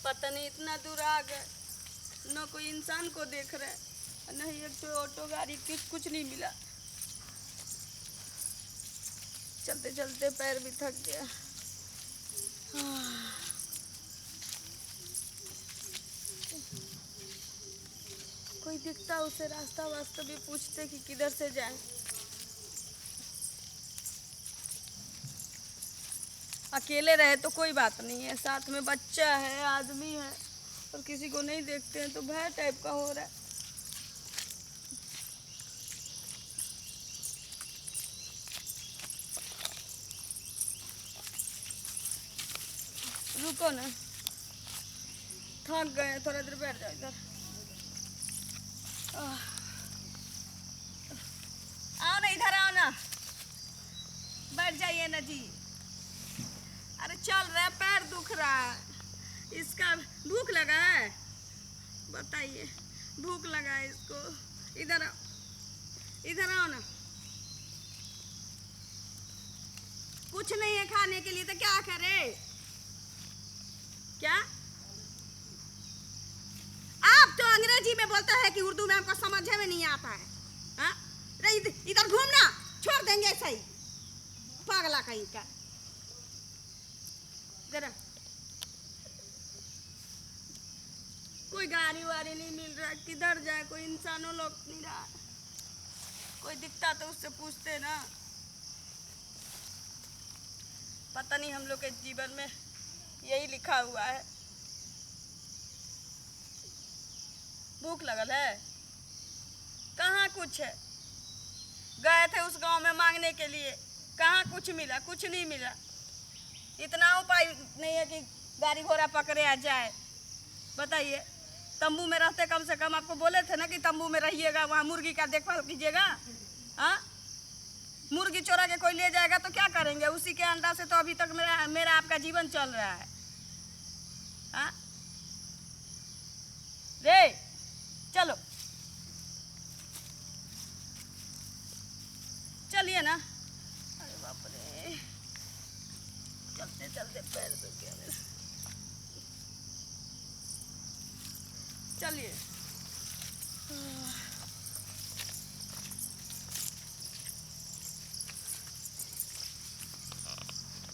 पता नहीं इतना दूर आ गए, न कोई इंसान को देख रहे हैं, नहीं एक तो ऑटो गाड़ी कुछ नहीं मिला। चलते चलते पैर भी थक गया। कोई दिखता उसे रास्ता वास्ता भी पूछते कि किधर से जाए। अकेले रहे तो कोई बात नहीं है, साथ में बच्चा है, आदमी है, और किसी को नहीं देखते हैं तो भय टाइप का हो रहा है। रुको ना, थक गए, थोड़ा देर बैठ जाओ इधर। आओ ना, इधर आओ ना, बैठ जाइए ना जी। अरे चल रहा है, पैर दुख रहा है इसका। भूख लगा है, बताइए, भूख लगा है इसको। इधर आओ, इधर आओ ना। कुछ नहीं है खाने के लिए तो क्या करे? क्या आप तो अंग्रेजी में बोलते हैं कि उर्दू में हमको समझ में नहीं आता है। हाँ, इधर घूमना छोड़ देंगे ऐसा ही, पागला कहीं का। जरा कोई गाड़ी वाड़ी नहीं मिल रहा, किधर जाए, कोई इंसानों लोग नहीं रहा। कोई दिखता तो उससे पूछते ना। पता नहीं हम लोग के जीवन में यही लिखा हुआ है। भूख लगल है, कहाँ कुछ है। गए थे उस गांव में मांगने के लिए, कहाँ कुछ मिला, कुछ नहीं मिला। इतना उपाय नहीं है कि गाड़ी घोड़ा पकड़े आ जाए। बताइए, तंबू में रहते, कम से कम आपको बोले थे ना कि तंबू में रहिएगा, वहाँ मुर्गी का देखभाल कीजिएगा। हाँ, मुर्गी चोरा के कोई ले जाएगा तो क्या करेंगे? उसी के अंडा से तो अभी तक मेरा आपका जीवन चल रहा है। हाँ रे, चलो चलिए ना। अरे बाप रे, चलते चलते पैर दुख गया मेरा। चलिए।